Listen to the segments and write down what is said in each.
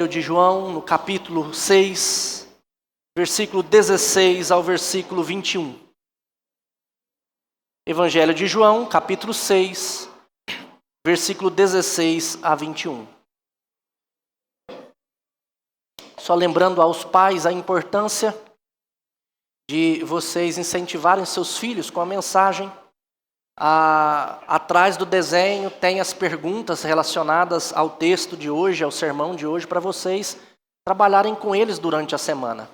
de João, no capítulo 6, versículo 16 ao versículo 21. Evangelho de João, capítulo 6, versículo 16 a 21. Só lembrando aos pais a importância de vocês incentivarem seus filhos com a mensagem. Atrás do desenho tem as perguntas relacionadas ao texto de hoje, ao sermão de hoje, para vocês trabalharem com eles durante a semana.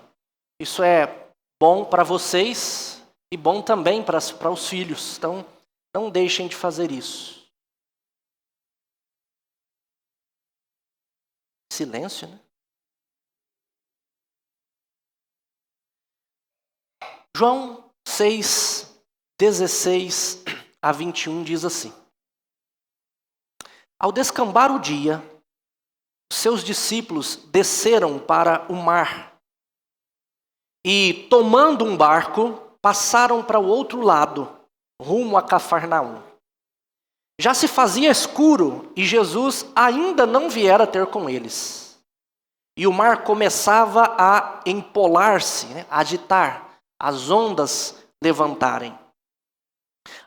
Isso é bom para vocês e bom também para os filhos. Então, não deixem de fazer isso. Silêncio, né? João 6, 16 a 21 diz assim: Ao descambar o dia, seus discípulos desceram para o mar e, tomando um barco, passaram para o outro lado, rumo a Cafarnaum. Já se fazia escuro e Jesus ainda não viera ter com eles. E o mar começava a empolar-se, a agitar, as ondas levantarem.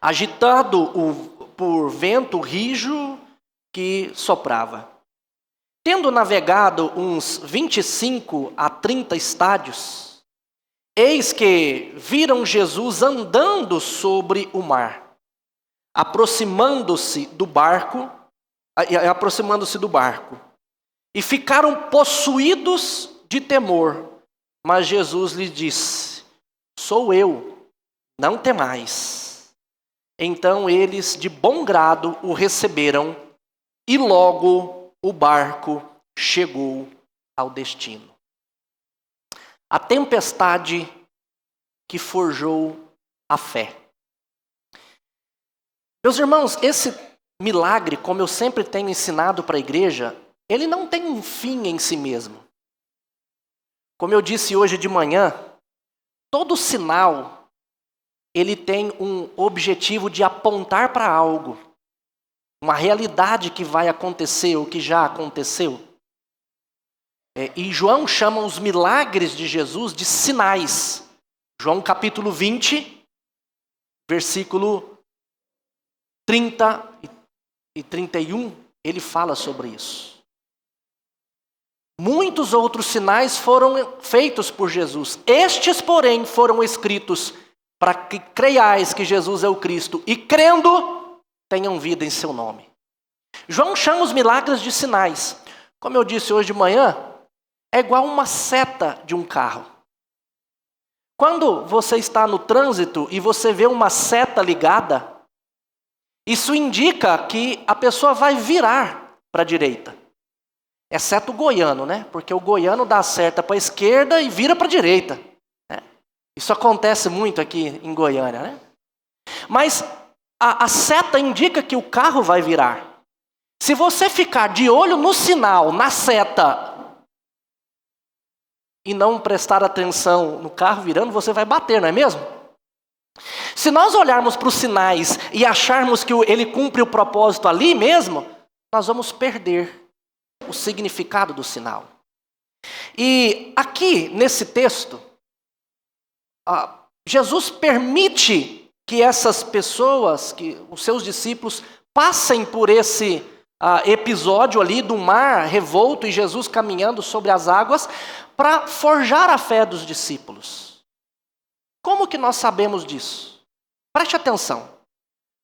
Agitado por vento rijo que soprava. Tendo navegado uns 25 a 30 estádios, eis que viram Jesus andando sobre o mar, aproximando-se do barco, e ficaram possuídos de temor. Mas Jesus lhes disse: Sou eu, não temais. Então eles de bom grado o receberam, e logo o barco chegou ao destino. A tempestade que forjou a fé. Meus irmãos, esse milagre, como eu sempre tenho ensinado para a igreja, ele não tem um fim em si mesmo. Como eu disse hoje de manhã, todo sinal ele tem um objetivo de apontar para algo, uma realidade que vai acontecer ou que já aconteceu. E João chama os milagres de Jesus de sinais. João capítulo 20, versículo 30 e 31, ele fala sobre isso. Muitos outros sinais foram feitos por Jesus. Estes, porém, foram escritos para que creiais que Jesus é o Cristo e, crendo, tenham vida em seu nome. João chama os milagres de sinais. Como eu disse hoje de manhã, é igual uma seta de um carro. Quando você está no trânsito e você vê uma seta ligada, isso indica que a pessoa vai virar para a direita. Exceto o goiano, né? Porque o goiano dá a seta para a esquerda e vira para a direita. Isso acontece muito aqui em Goiânia, né? Mas a seta indica que o carro vai virar. Se você ficar de olho no sinal, na seta, e não prestar atenção no carro virando, você vai bater, não é mesmo? Se nós olharmos para os sinais e acharmos que ele cumpre o propósito ali mesmo, nós vamos perder o significado do sinal. E aqui, nesse texto, Jesus permite que essas pessoas, que os seus discípulos, passem por esse episódio ali do mar revolto e Jesus caminhando sobre as águas para forjar a fé dos discípulos. Como que nós sabemos disso? Preste atenção.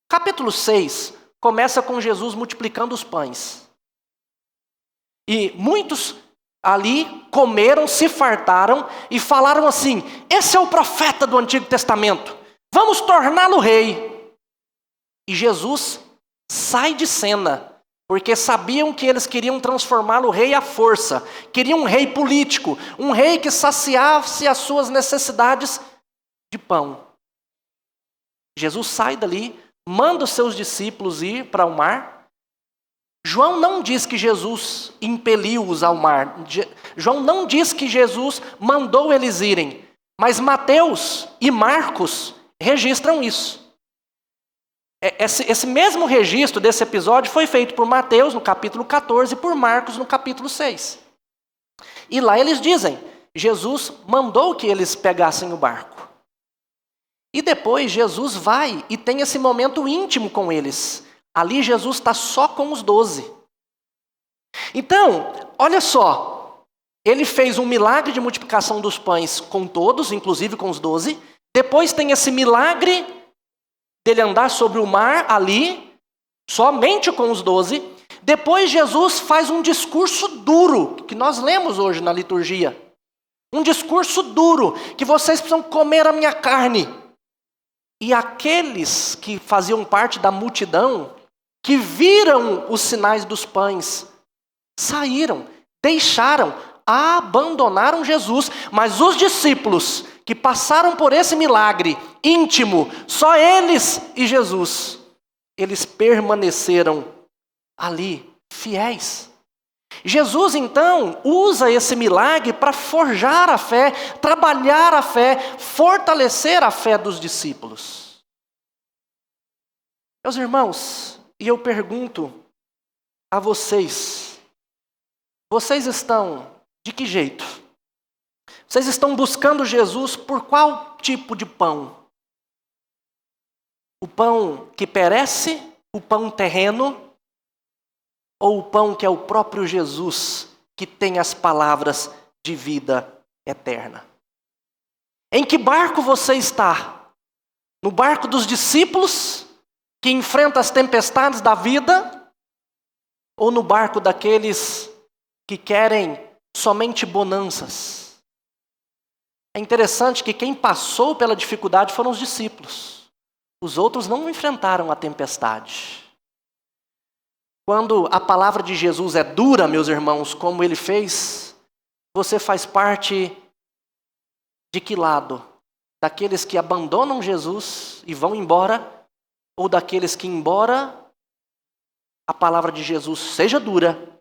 Capítulo 6 começa com Jesus multiplicando os pães. E muitos ali comeram, se fartaram e falaram assim: esse é o profeta do Antigo Testamento, vamos torná-lo rei. E Jesus sai de cena, porque sabiam que eles queriam transformá-lo rei à força, queriam um rei político, um rei que saciasse as suas necessidades de pão. Jesus sai dali, manda os seus discípulos ir para o mar. João não diz que Jesus impeliu-os ao mar. João não diz que Jesus mandou eles irem. Mas Mateus e Marcos registram isso. Esse mesmo registro desse episódio foi feito por Mateus no capítulo 14 e por Marcos no capítulo 6. E lá eles dizem, Jesus mandou que eles pegassem o barco. E depois Jesus vai e tem esse momento íntimo com eles. Ali Jesus está só com os 12. Então, olha só, ele fez um milagre de multiplicação dos pães com todos, inclusive com os 12. Depois tem esse milagre dele andar sobre o mar ali, somente com os 12. Depois Jesus faz um discurso duro, que nós lemos hoje na liturgia. Um discurso duro, que vocês precisam comer a minha carne. E aqueles que faziam parte da multidão, que viram os sinais dos pães, saíram, deixaram, abandonaram Jesus. Mas os discípulos que passaram por esse milagre íntimo, só eles e Jesus, eles permaneceram ali, fiéis. Jesus, então, usa esse milagre para forjar a fé, trabalhar a fé, fortalecer a fé dos discípulos. Meus irmãos, e eu pergunto a vocês, vocês estão de que jeito? Vocês estão buscando Jesus por qual tipo de pão? O pão que perece? O pão terreno? Ou o pão que é o próprio Jesus, que tem as palavras de vida eterna? Em que barco você está? No barco dos discípulos, que enfrenta as tempestades da vida? Ou no barco daqueles que querem somente bonanças? É interessante que quem passou pela dificuldade foram os discípulos. Os outros não enfrentaram a tempestade. Quando a palavra de Jesus é dura, meus irmãos, como ele fez, você faz parte de que lado? Daqueles que abandonam Jesus e vão embora, ou daqueles que, embora a palavra de Jesus seja dura,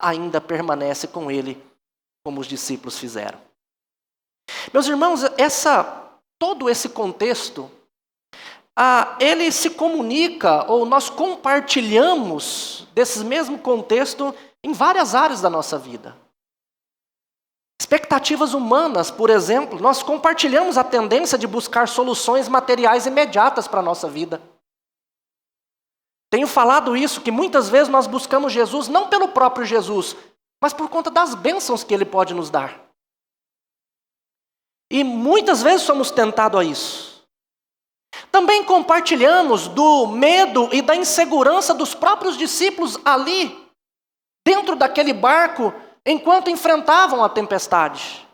ainda permanece com ele, como os discípulos fizeram? Meus irmãos, todo esse contexto, ele se comunica, ou nós compartilhamos desse mesmo contexto em várias áreas da nossa vida. Expectativas humanas, por exemplo, nós compartilhamos a tendência de buscar soluções materiais imediatas para a nossa vida. Tenho falado isso, que muitas vezes nós buscamos Jesus não pelo próprio Jesus, mas por conta das bênçãos que ele pode nos dar. E muitas vezes somos tentados a isso. Também compartilhamos do medo e da insegurança dos próprios discípulos ali, dentro daquele barco, enquanto enfrentavam a tempestade.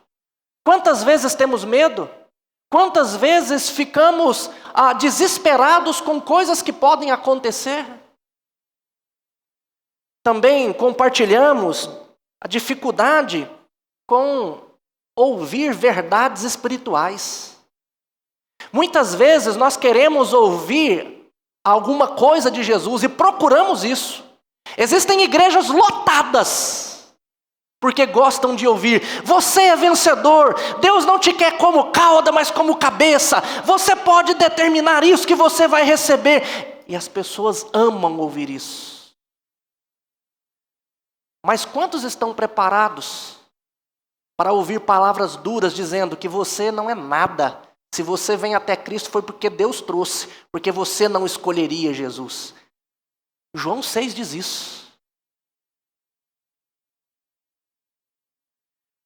Quantas vezes temos medo? Quantas vezes ficamos desesperados com coisas que podem acontecer? Também compartilhamos a dificuldade com ouvir verdades espirituais. Muitas vezes nós queremos ouvir alguma coisa de Jesus e procuramos isso. Existem igrejas lotadas, porque gostam de ouvir: você é vencedor, Deus não te quer como cauda, mas como cabeça, você pode determinar isso que você vai receber. E as pessoas amam ouvir isso. Mas quantos estão preparados para ouvir palavras duras dizendo que você não é nada? Se você vem até Cristo foi porque Deus trouxe, porque você não escolheria Jesus. João 6 diz isso.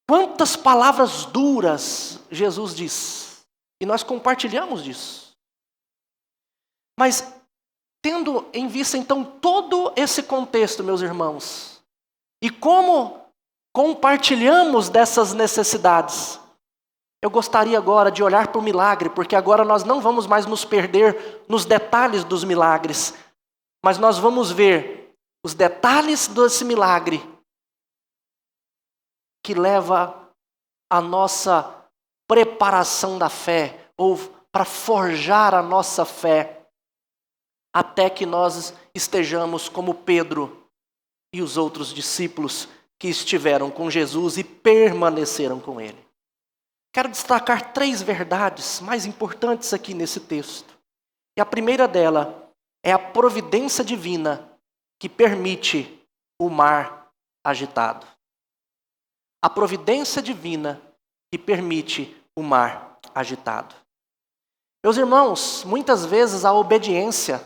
Quantas palavras duras Jesus diz, e nós compartilhamos disso. Mas, tendo em vista então todo esse contexto, meus irmãos, e como compartilhamos dessas necessidades, eu gostaria agora de olhar para o milagre, porque agora nós não vamos mais nos perder nos detalhes dos milagres, mas nós vamos ver os detalhes desse milagre que leva a nossa preparação da fé, ou para forjar a nossa fé, até que nós estejamos como Pedro e os outros discípulos que estiveram com Jesus e permaneceram com ele. Quero destacar 3 verdades mais importantes aqui nesse texto. E a primeira dela é a providência divina que permite o mar agitado. a providência divina que permite o mar agitado. Meus irmãos, muitas vezes a obediência,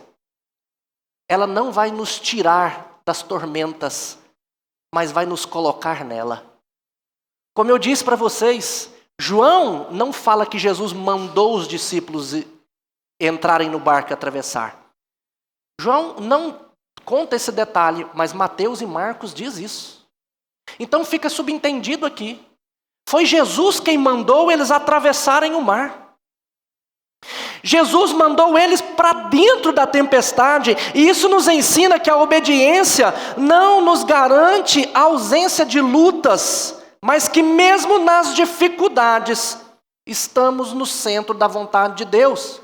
ela não vai nos tirar das tormentas, mas vai nos colocar nela. Como eu disse para vocês, João não fala que Jesus mandou os discípulos entrarem no barco e atravessar. João não conta esse detalhe, mas Mateus e Marcos diz isso. Então fica subentendido aqui. Foi Jesus quem mandou eles atravessarem o mar. Jesus mandou eles para dentro da tempestade, e isso nos ensina que a obediência não nos garante a ausência de lutas, mas que mesmo nas dificuldades, estamos no centro da vontade de Deus.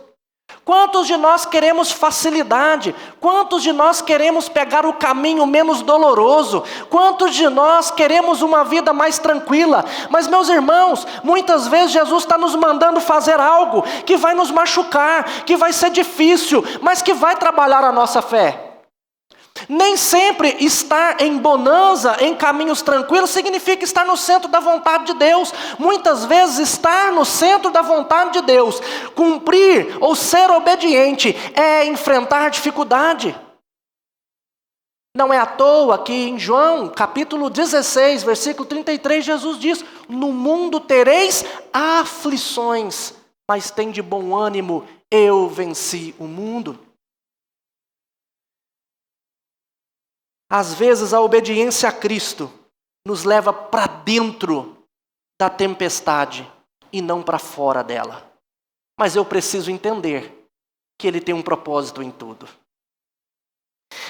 Quantos de nós queremos facilidade? Quantos de nós queremos pegar o caminho menos doloroso? Quantos de nós queremos uma vida mais tranquila? Mas, meus irmãos, muitas vezes Jesus está nos mandando fazer algo que vai nos machucar, que vai ser difícil, mas que vai trabalhar a nossa fé. Nem sempre estar em bonança, em caminhos tranquilos, significa estar no centro da vontade de Deus. Muitas vezes estar no centro da vontade de Deus, cumprir ou ser obediente, é enfrentar dificuldade. Não é à toa que em João, capítulo 16, versículo 33, Jesus diz: no mundo tereis aflições, mas tem de bom ânimo, eu venci o mundo. Às vezes a obediência a Cristo nos leva para dentro da tempestade e não para fora dela. Mas eu preciso entender que Ele tem um propósito em tudo.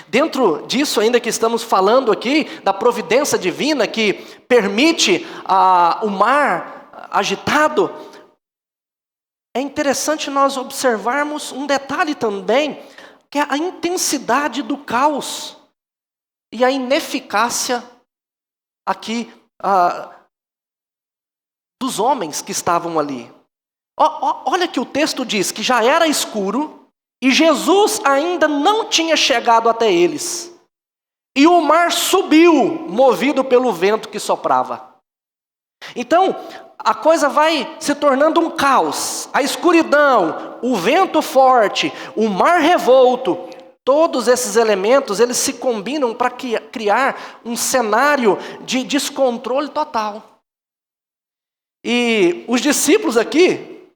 Dentro disso ainda que estamos falando aqui, da providência divina que permite o mar agitado, é interessante nós observarmos um detalhe também, que é a intensidade do caos. E a ineficácia aqui dos homens que estavam ali. Olha que o texto diz que já era escuro e Jesus ainda não tinha chegado até eles. E o mar subiu, movido pelo vento que soprava. Então, a coisa vai se tornando um caos. A escuridão, o vento forte, o mar revolto. Todos esses elementos, eles se combinam para criar um cenário de descontrole total. E os discípulos aqui,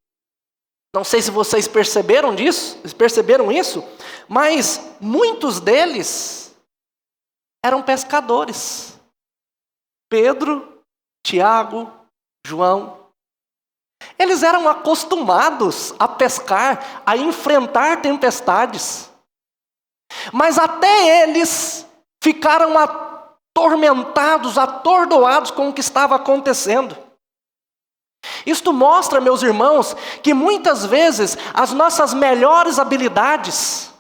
não sei se vocês perceberam isso, mas muitos deles eram pescadores. Pedro, Tiago, João. Eles eram acostumados a pescar, a enfrentar tempestades. Mas até eles ficaram atormentados, atordoados com o que estava acontecendo. Isto mostra, meus irmãos, que muitas vezes as nossas melhores habilidades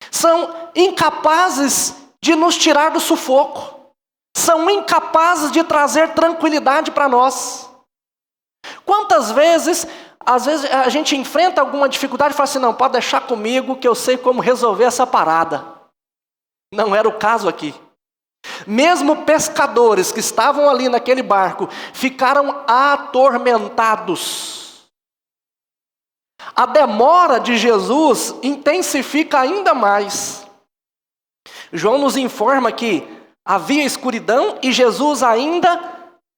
são incapazes de nos tirar do sufoco, são incapazes de trazer tranquilidade para nós. Quantas vezes, às vezes a gente enfrenta alguma dificuldade e fala assim, não, pode deixar comigo que eu sei como resolver essa parada. Não era o caso aqui. Mesmo pescadores que estavam ali naquele barco, ficaram atormentados. A demora de Jesus intensifica ainda mais. João nos informa que havia escuridão e Jesus ainda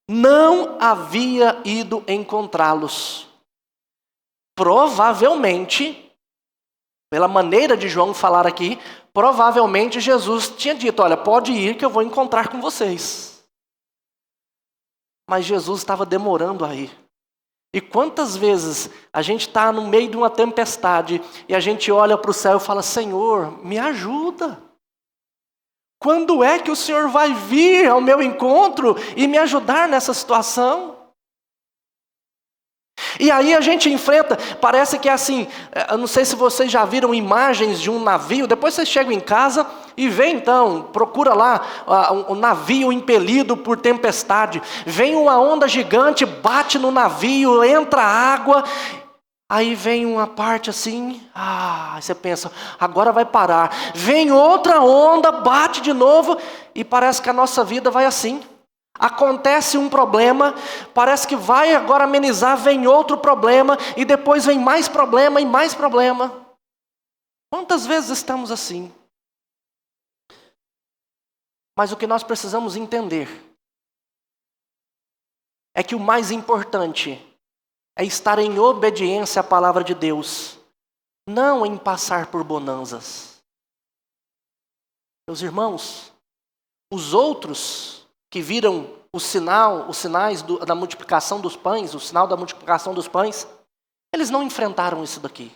não havia ido encontrá-los. Provavelmente, pela maneira de João falar aqui, provavelmente Jesus tinha dito, olha, pode ir que eu vou encontrar com vocês. Mas Jesus estava demorando a ir. E quantas vezes a gente está no meio de uma tempestade e a gente olha para o céu e fala, Senhor, me ajuda. Quando é que o Senhor vai vir ao meu encontro e me ajudar nessa situação? E aí a gente enfrenta, parece que é assim, eu não sei se vocês já viram imagens de um navio, depois vocês chegam em casa e vê então, procura lá um navio impelido por tempestade, vem uma onda gigante, bate no navio, entra água, aí vem uma parte assim, você pensa, agora vai parar, vem outra onda, bate de novo e parece que a nossa vida vai assim. Acontece um problema, parece que vai agora amenizar, vem outro problema, e depois vem mais problema e mais problema. Quantas vezes estamos assim? Mas o que nós precisamos entender é que o mais importante é estar em obediência à palavra de Deus, não em passar por bonanças. Meus irmãos, os outros que viram os sinais da multiplicação dos pães, o sinal da multiplicação dos pães, eles não enfrentaram isso daqui.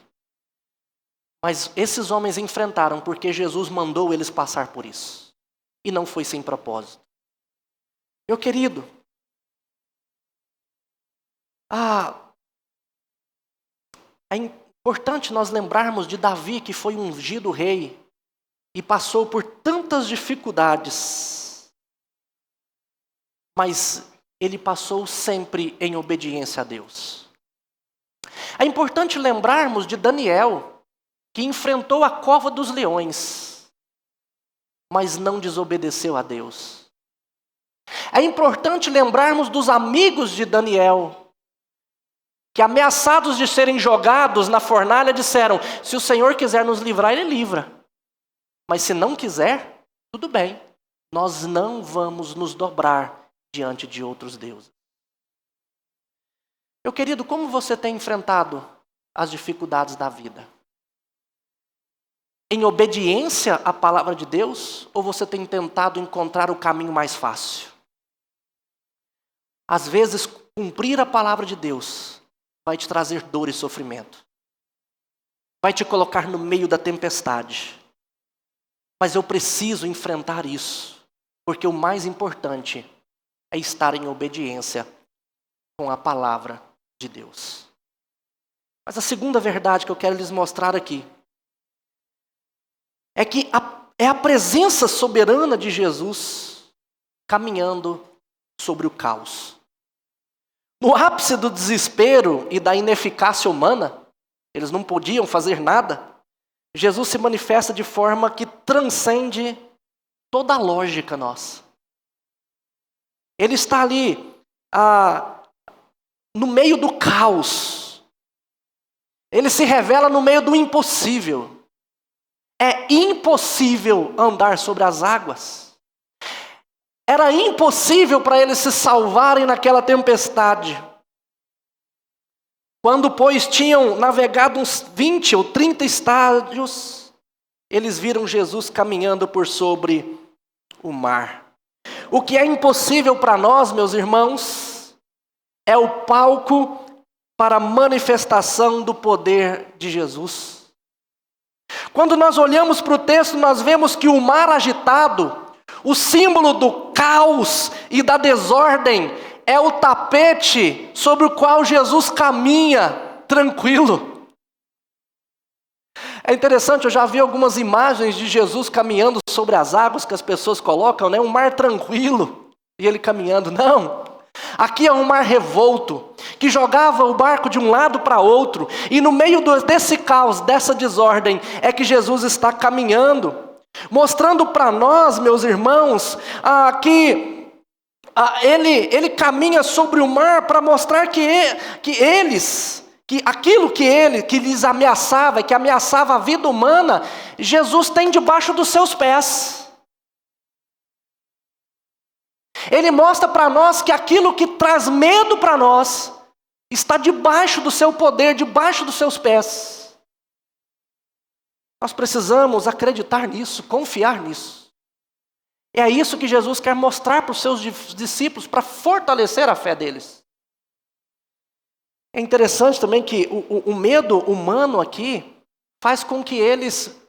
Mas esses homens enfrentaram porque Jesus mandou eles passar por isso. E não foi sem propósito. Meu querido, é importante nós lembrarmos de Davi, que foi ungido rei e passou por tantas dificuldades, mas ele passou sempre em obediência a Deus. É importante lembrarmos de Daniel, que enfrentou a cova dos leões, mas não desobedeceu a Deus. É importante lembrarmos dos amigos de Daniel, que ameaçados de serem jogados na fornalha disseram: se o Senhor quiser nos livrar, Ele livra. Mas se não quiser, tudo bem, nós não vamos nos dobrar diante de outros deuses. Meu querido, como você tem enfrentado as dificuldades da vida? Em obediência à palavra de Deus, ou você tem tentado encontrar o caminho mais fácil? Às vezes, cumprir a palavra de Deus vai te trazer dor e sofrimento. Vai te colocar no meio da tempestade. Mas eu preciso enfrentar isso, porque o mais importante é estar em obediência com a palavra de Deus. Mas a segunda verdade que eu quero lhes mostrar aqui é que é a presença soberana de Jesus caminhando sobre o caos. No ápice do desespero e da ineficácia humana, eles não podiam fazer nada, Jesus se manifesta de forma que transcende toda a lógica nossa. Ele está ali, no meio do caos. Ele se revela no meio do impossível. É impossível andar sobre as águas. Era impossível para eles se salvarem naquela tempestade. Quando, pois, tinham navegado uns 20 ou 30 estádios, eles viram Jesus caminhando por sobre o mar. O que é impossível para nós, meus irmãos, é o palco para a manifestação do poder de Jesus. Quando nós olhamos para o texto, nós vemos que o mar agitado, o símbolo do caos e da desordem, é o tapete sobre o qual Jesus caminha tranquilo. É interessante, eu já vi algumas imagens de Jesus caminhando sobre as águas que as pessoas colocam, né? Um mar tranquilo e ele caminhando. Não, aqui é um mar revolto, que jogava o barco de um lado para outro, e no meio desse caos, dessa desordem, é que Jesus está caminhando, mostrando para nós, meus irmãos, que ele caminha sobre o mar para mostrar que aquilo que lhes ameaçava, que ameaçava a vida humana, Jesus tem debaixo dos seus pés. Ele mostra para nós que aquilo que traz medo para nós está debaixo do seu poder, debaixo dos seus pés. Nós precisamos acreditar nisso, confiar nisso. É isso que Jesus quer mostrar para os seus discípulos, para fortalecer a fé deles. É interessante também que o medo humano aqui faz com que eles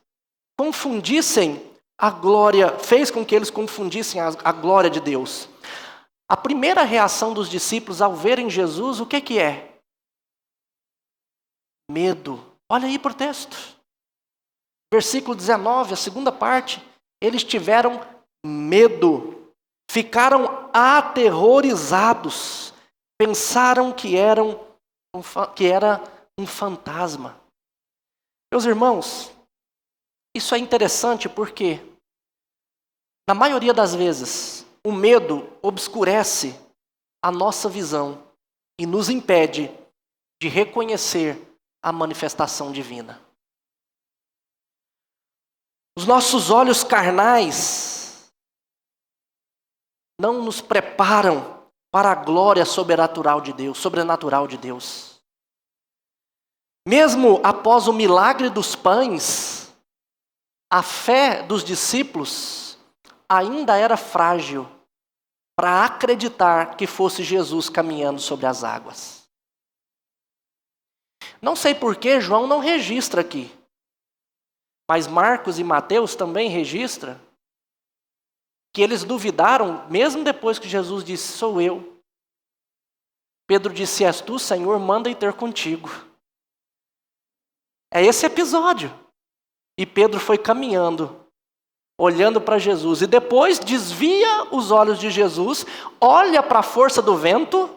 confundissem a glória, fez com que eles confundissem a glória de Deus. A primeira reação dos discípulos ao verem Jesus, o que é? Medo. Olha aí para o texto. Versículo 19, a segunda parte. Eles tiveram medo, ficaram aterrorizados, pensaram que era um fantasma. Meus irmãos, isso é interessante porque, na maioria das vezes, o medo obscurece a nossa visão e nos impede de reconhecer a manifestação divina. Os nossos olhos carnais não nos preparam para a glória sobrenatural de Deus. Mesmo após o milagre dos pães, a fé dos discípulos ainda era frágil para acreditar que fosse Jesus caminhando sobre as águas. Não sei por que João não registra aqui, mas Marcos e Mateus também registram que eles duvidaram, mesmo depois que Jesus disse, sou eu. Pedro disse, és tu, Senhor, manda ir ter contigo. É esse episódio. E Pedro foi caminhando, olhando para Jesus, e depois desvia os olhos de Jesus, olha para a força do vento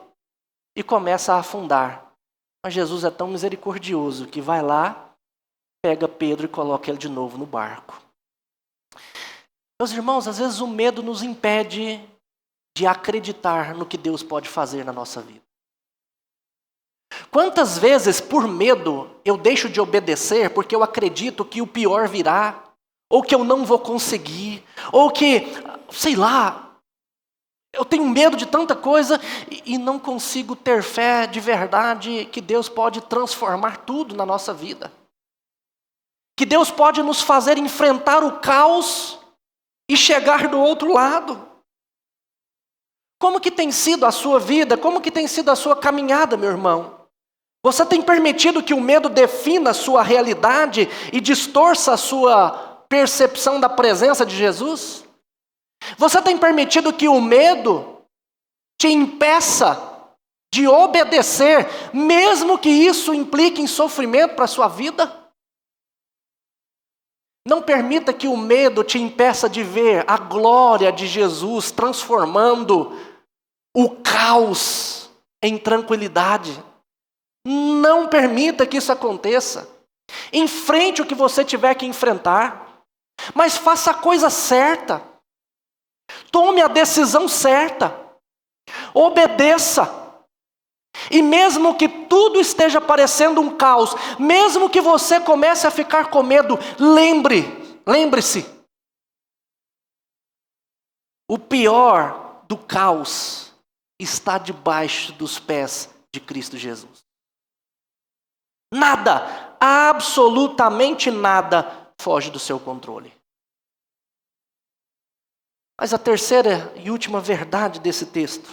e começa a afundar. Mas Jesus é tão misericordioso que vai lá, pega Pedro e coloca ele de novo no barco. Meus irmãos, às vezes o medo nos impede de acreditar no que Deus pode fazer na nossa vida. Quantas vezes, por medo, eu deixo de obedecer porque eu acredito que o pior virá, ou que eu não vou conseguir, ou que, sei lá, eu tenho medo de tanta coisa e não consigo ter fé de verdade que Deus pode transformar tudo na nossa vida. Que Deus pode nos fazer enfrentar o caos e chegar do outro lado. Como que tem sido a sua vida? Como que tem sido a sua caminhada, meu irmão? Você tem permitido que o medo defina a sua realidade e distorça a sua percepção da presença de Jesus? Você tem permitido que o medo te impeça de obedecer, mesmo que isso implique em sofrimento para a sua vida? Não permita que o medo te impeça de ver a glória de Jesus transformando o caos em tranquilidade. Não permita que isso aconteça. Enfrente o que você tiver que enfrentar, mas faça a coisa certa. Tome a decisão certa. Obedeça. E mesmo que tudo esteja parecendo um caos, mesmo que você comece a ficar com medo, lembre-se. O pior do caos está debaixo dos pés de Cristo Jesus. Nada, absolutamente nada, foge do seu controle. Mas a terceira e última verdade desse texto,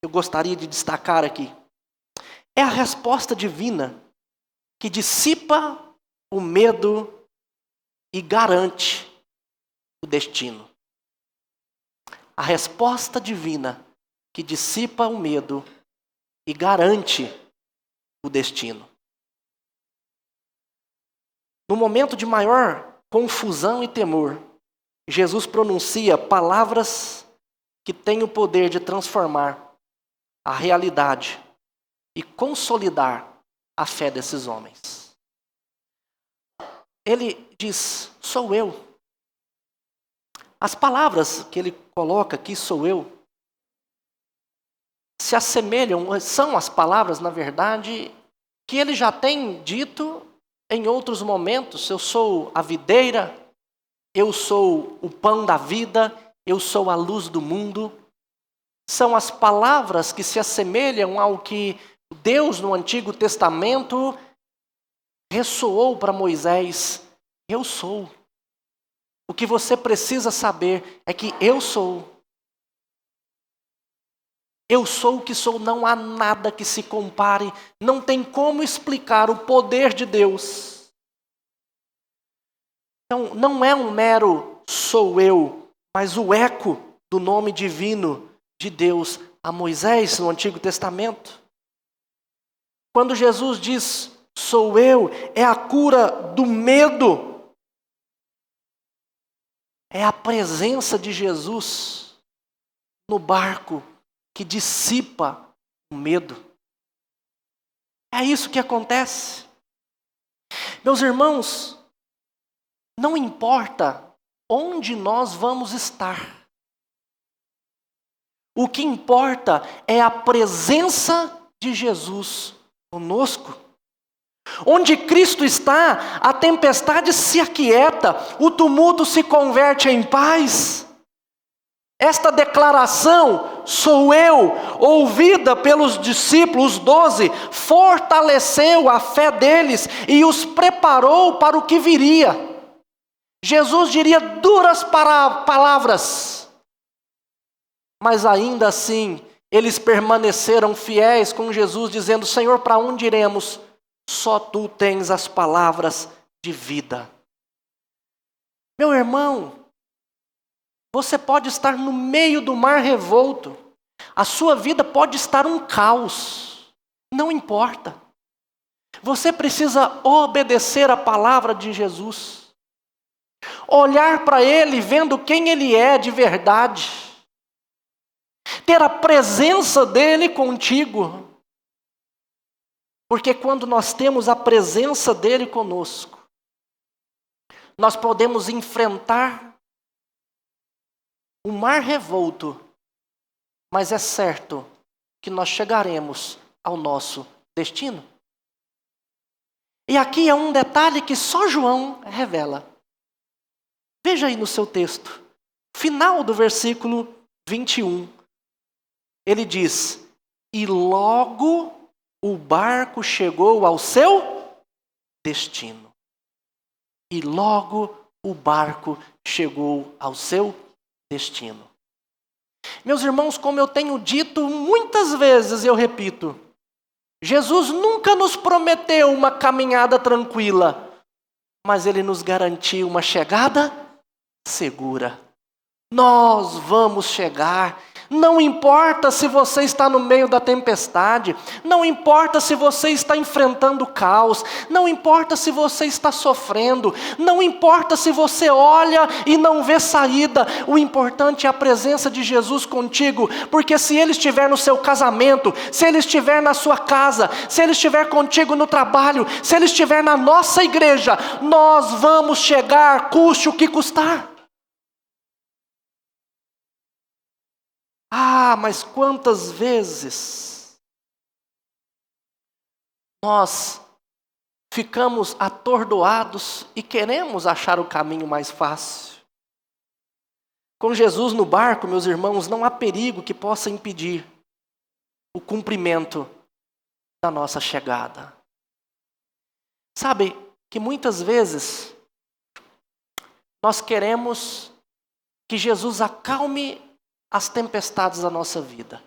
eu gostaria de destacar aqui, é a resposta divina que dissipa o medo e garante o destino. A resposta divina que dissipa o medo e garante o destino. No momento de maior confusão e temor, Jesus pronuncia palavras que têm o poder de transformar a realidade e consolidar a fé desses homens. Ele diz, sou eu. As palavras que ele coloca aqui, sou eu, se assemelham, são as palavras, na verdade, que ele já tem dito em outros momentos. Eu sou a videira, eu sou o pão da vida, eu sou a luz do mundo. São as palavras que se assemelham ao que Deus no Antigo Testamento ressoou para Moisés. Eu sou. O que você precisa saber é que eu sou. Eu sou o que sou, não há nada que se compare, não tem como explicar o poder de Deus. Então, não é um mero sou eu, mas o eco do nome divino de Deus a Moisés no Antigo Testamento. Quando Jesus diz, sou eu, é a cura do medo. É a presença de Jesus no barco que dissipa o medo. É isso que acontece. Meus irmãos, não importa onde nós vamos estar. O que importa é a presença de Jesus conosco. Onde Cristo está, a tempestade se aquieta, o tumulto se converte em paz. Esta declaração, sou eu, ouvida pelos discípulos, os 12, fortaleceu a fé deles e os preparou para o que viria. Jesus diria duras palavras, mas ainda assim, eles permaneceram fiéis com Jesus, dizendo, Senhor, para onde iremos? Só Tu tens as palavras de vida. Meu irmão, você pode estar no meio do mar revolto, a sua vida pode estar um caos, não importa. Você precisa obedecer a palavra de Jesus, olhar para Ele vendo quem Ele é de verdade, ter a presença dEle contigo, porque quando nós temos a presença dEle conosco, nós podemos enfrentar o mar revolto, mas é certo que nós chegaremos ao nosso destino. E aqui é um detalhe que só João revela. Veja aí no seu texto, final do versículo 21. Ele diz, e logo o barco chegou ao seu destino. E logo o barco chegou ao seu destino. Meus irmãos, como eu tenho dito muitas vezes, eu repito, Jesus nunca nos prometeu uma caminhada tranquila, mas Ele nos garantiu uma chegada segura. Nós vamos chegar. Não importa se você está no meio da tempestade, não importa se você está enfrentando caos, não importa se você está sofrendo, não importa se você olha e não vê saída, o importante é a presença de Jesus contigo, porque se Ele estiver no seu casamento, se Ele estiver na sua casa, se Ele estiver contigo no trabalho, se Ele estiver na nossa igreja, nós vamos chegar, custe o que custar. Ah, mas quantas vezes nós ficamos atordoados e queremos achar o caminho mais fácil. Com Jesus no barco, meus irmãos, não há perigo que possa impedir o cumprimento da nossa chegada. Sabe que muitas vezes nós queremos que Jesus acalme as tempestades da nossa vida.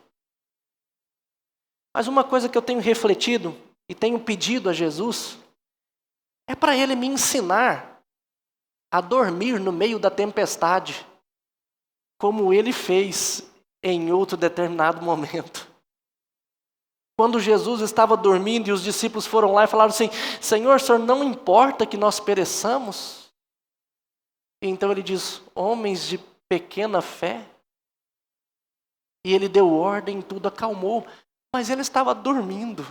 Mas uma coisa que eu tenho refletido e tenho pedido a Jesus é para Ele me ensinar a dormir no meio da tempestade, como Ele fez em outro determinado momento. Quando Jesus estava dormindo e os discípulos foram lá e falaram assim, Senhor, o Senhor não importa que nós pereçamos? E então Ele diz, homens de pequena fé. E Ele deu ordem, tudo acalmou, mas ele estava dormindo.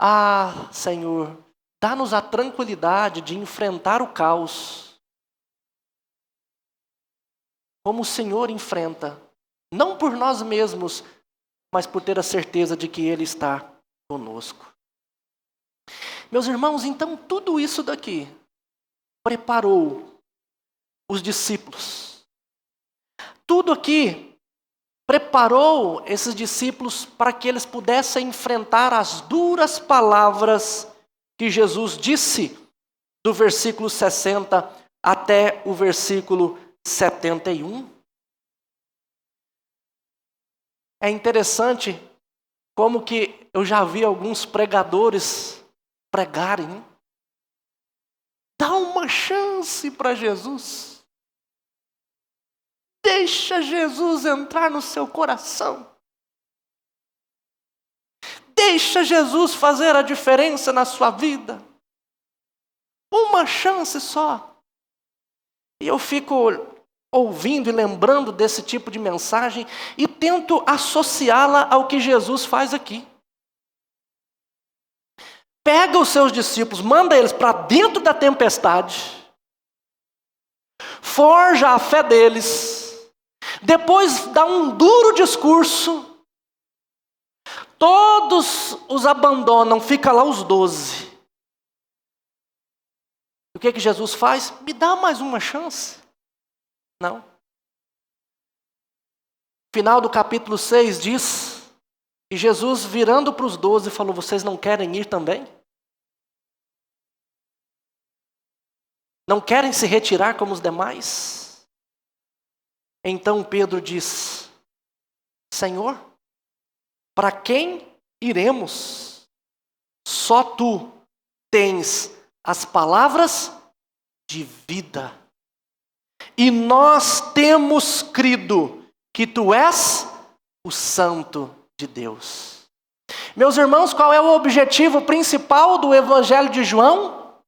Ah, Senhor, dá-nos a tranquilidade de enfrentar o caos, como o Senhor enfrenta, não por nós mesmos, mas por ter a certeza de que Ele está conosco. Meus irmãos, então tudo isso daqui preparou os discípulos. Tudo aqui preparou esses discípulos para que eles pudessem enfrentar as duras palavras que Jesus disse do versículo 60 até o versículo 71. É interessante como que eu já vi alguns pregadores pregarem. Dá uma chance para Jesus. Deixa Jesus entrar no seu coração. Deixa Jesus fazer a diferença na sua vida. Uma chance só. E eu fico ouvindo e lembrando desse tipo de mensagem e tento associá-la ao que Jesus faz aqui. Pega os seus discípulos, manda eles para dentro da tempestade, forja a fé deles, Depois dá um duro discurso. Todos os abandonam, fica lá os 12. O que Jesus faz? Me dá mais uma chance. Não. Final do capítulo 6 diz que Jesus, virando para os 12, falou: vocês não querem ir também? Não querem se retirar como os demais? Então Pedro diz: Senhor, para quem iremos? Só tu tens as palavras de vida. E nós temos crido que tu és o Santo de Deus. Meus irmãos, qual é o objetivo principal do Evangelho de João?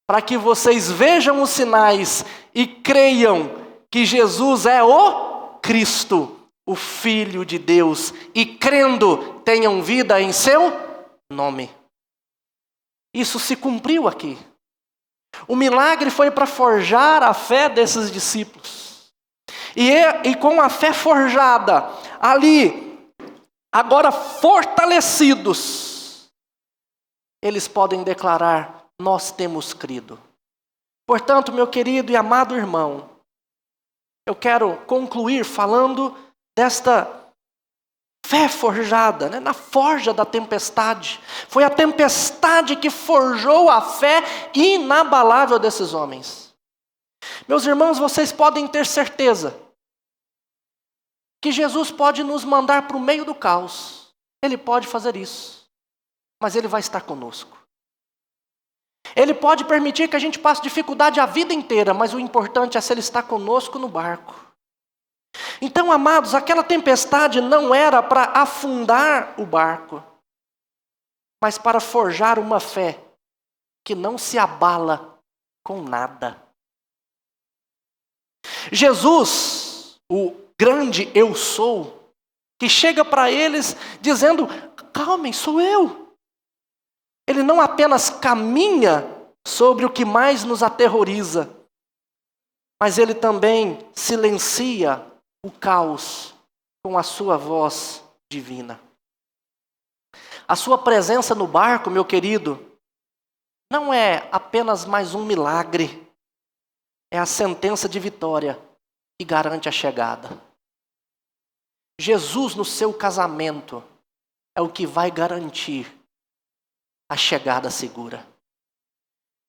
Para que vocês vejam os sinais e creiam que Jesus é o Cristo, o Filho de Deus, e crendo tenham vida em seu nome. Isso se cumpriu aqui. O milagre foi para forjar a fé desses discípulos. E com a fé forjada, ali, agora fortalecidos, eles podem declarar: nós temos crido. Portanto, meu querido e amado irmão, eu quero concluir falando desta fé forjada, na forja da tempestade. Foi a tempestade que forjou a fé inabalável desses homens. Meus irmãos, vocês podem ter certeza que Jesus pode nos mandar para o meio do caos. Ele pode fazer isso, mas Ele vai estar conosco. Ele pode permitir que a gente passe dificuldade a vida inteira, mas o importante é se Ele está conosco no barco. Então, amados, aquela tempestade não era para afundar o barco, mas para forjar uma fé que não se abala com nada. Jesus, o grande eu sou, que chega para eles dizendo: calmem, sou eu. Ele não apenas caminha sobre o que mais nos aterroriza, mas ele também silencia o caos com a sua voz divina. A sua presença no barco, meu querido, não é apenas mais um milagre, é a sentença de vitória que garante a chegada. Jesus no seu casamento é o que vai garantir a chegada segura.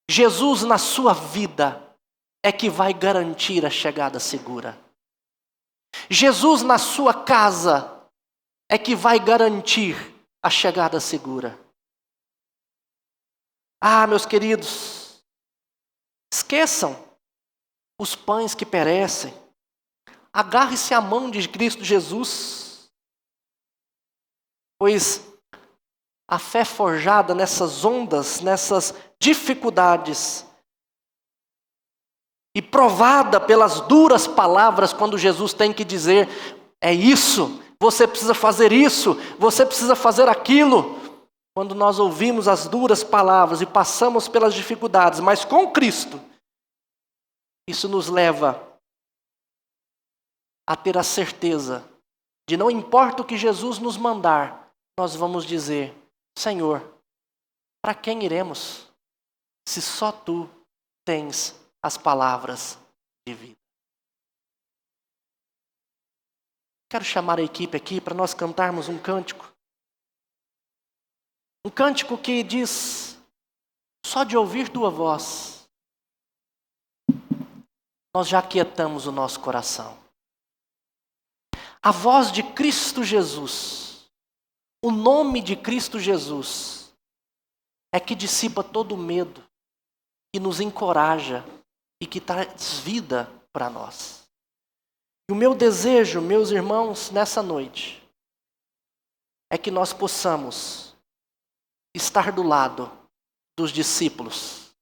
Jesus na sua vida é que vai garantir a chegada segura. Jesus na sua casa é que vai garantir a chegada segura. Ah, meus queridos, esqueçam os pães que perecem. Agarre-se à mão de Cristo Jesus, pois a fé forjada nessas ondas, nessas dificuldades, e provada pelas duras palavras, quando Jesus tem que dizer: é isso, você precisa fazer isso, você precisa fazer aquilo. Quando nós ouvimos as duras palavras e passamos pelas dificuldades, mas com Cristo, isso nos leva a ter a certeza de não importa o que Jesus nos mandar, nós vamos dizer: Senhor, para quem iremos, se só Tu tens as palavras de vida? Quero chamar a equipe aqui para nós cantarmos um cântico. Um cântico que diz: só de ouvir Tua voz, nós já aquietamos o nosso coração. A voz de Cristo Jesus, o nome de Cristo Jesus, é que dissipa todo o medo, que nos encoraja e que traz vida para nós. E o meu desejo, meus irmãos, nessa noite, é que nós possamos estar do lado dos discípulos,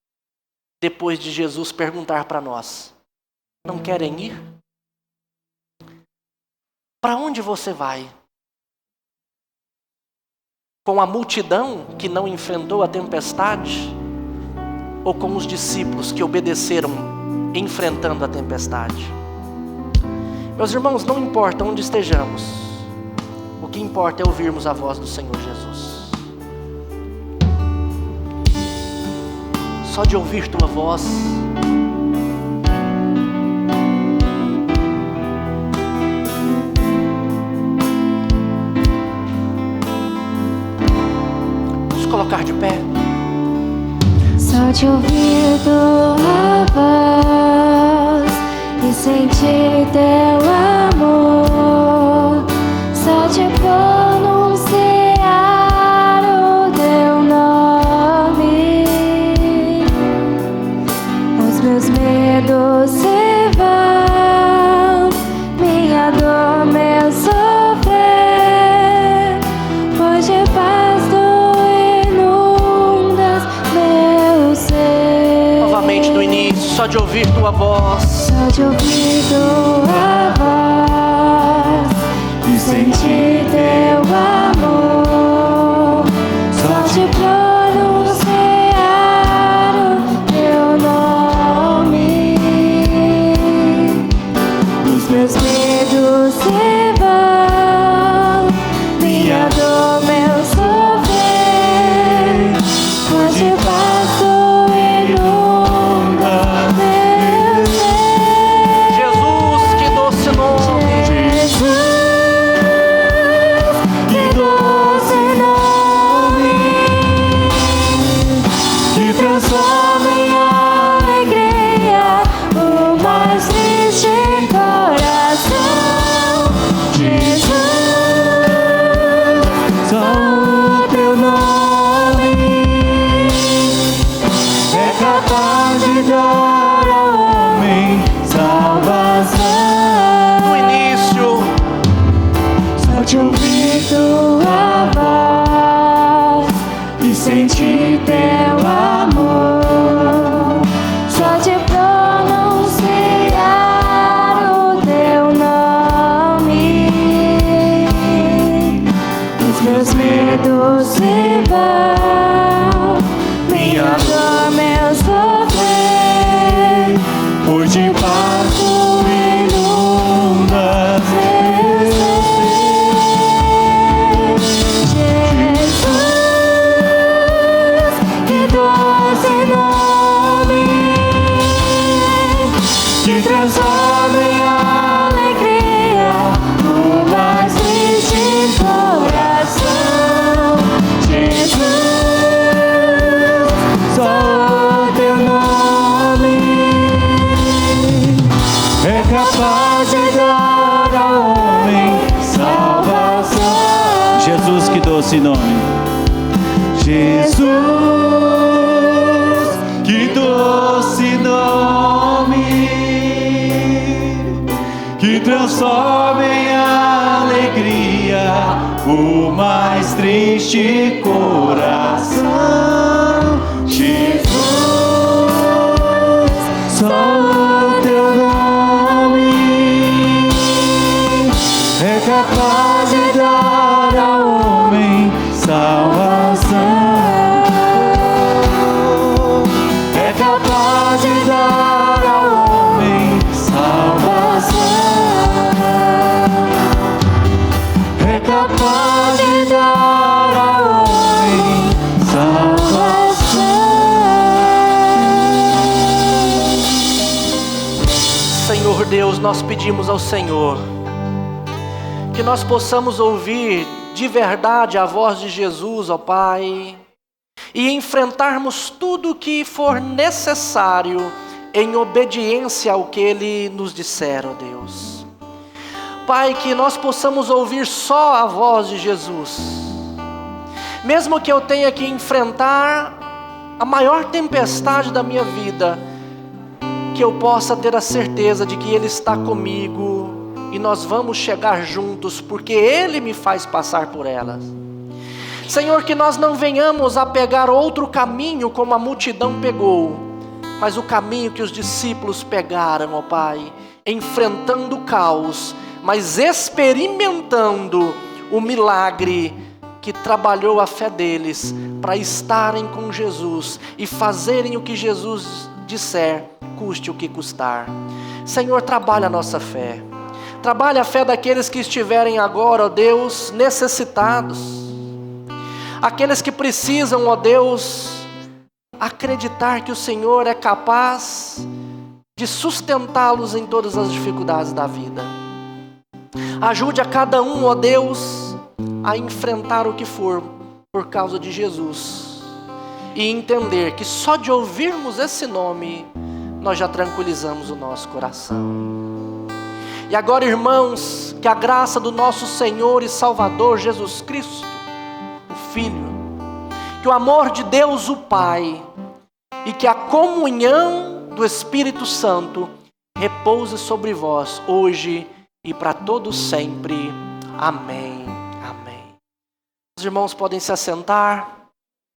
depois de Jesus perguntar para nós: não querem ir? Para onde você vai? Com a multidão que não enfrentou a tempestade? Ou com os discípulos que obedeceram enfrentando a tempestade? Meus irmãos, não importa onde estejamos, o que importa é ouvirmos a voz do Senhor Jesus. Só de ouvir tua voz, vamos colocar de pé. Só de ouvir tua voz e sentir teu amor, só de pronunciar o teu nome, os meus medos se vão, minha dor, meu sofrer, pois de paz tu inundas meu ser. Novamente do início, só de ouvir tua voz, Só de ouvir tua voz e sentir teu amor, só de pronunciar o teu nome, os meus medos se vão, minha dor, meu sofrer, pois de paz tu inunda meu ser. Jesus, que doce nome. Jesus, que doce nome, que transforma em alegria o mais triste coração. Jesus, só o teu nome é capaz de dar ao homem salvação. No início, Só de ouvir tua voz e sentir teu amor, só de pronunciar o teu nome, os meus medos se vão, minha dor, meu sofrer, pois de paz tu inundas meu ser. Jesus, que doce nome, que transforma em alegria o mais triste coração. Jesus, só o teu nome é capaz de dar ao homem salvação. Jesus, que doce nome. Jesus, que doce nome, que transforma em alegria o mais triste coração. Jesus, só o teu nome é capaz de dar ao homem salvação. É capaz de dar ao homem salvação. É capaz de dar ao homem salvação. Senhor Deus, nós pedimos ao Senhor que nós possamos ouvir de verdade a voz de Jesus, ó Pai, e enfrentarmos tudo o que for necessário em obediência ao que Ele nos disser, ó Deus. Pai, que nós possamos ouvir só a voz de Jesus, mesmo que eu tenha que enfrentar a maior tempestade da minha vida, que eu possa ter a certeza de que Ele está comigo e nós vamos chegar juntos, porque Ele me faz passar por elas. Senhor, que nós não venhamos a pegar outro caminho como a multidão pegou, mas o caminho que os discípulos pegaram, ó Pai, enfrentando o caos, mas experimentando o milagre que trabalhou a fé deles para estarem com Jesus e fazerem o que Jesus disser, custe o que custar. Senhor, trabalha a nossa fé. Trabalhe a fé daqueles que estiverem agora, ó Deus, necessitados. Aqueles que precisam, ó Deus, acreditar que o Senhor é capaz de sustentá-los em todas as dificuldades da vida. Ajude a cada um, ó Deus, a enfrentar o que for por causa de Jesus. E entender que só de ouvirmos esse nome, nós já tranquilizamos o nosso coração. E agora, irmãos, que a graça do nosso Senhor e Salvador Jesus Cristo, o Filho, que o amor de Deus o Pai e que a comunhão do Espírito Santo repouse sobre vós hoje e para todos sempre. Amém. Amém. Os irmãos podem se assentar.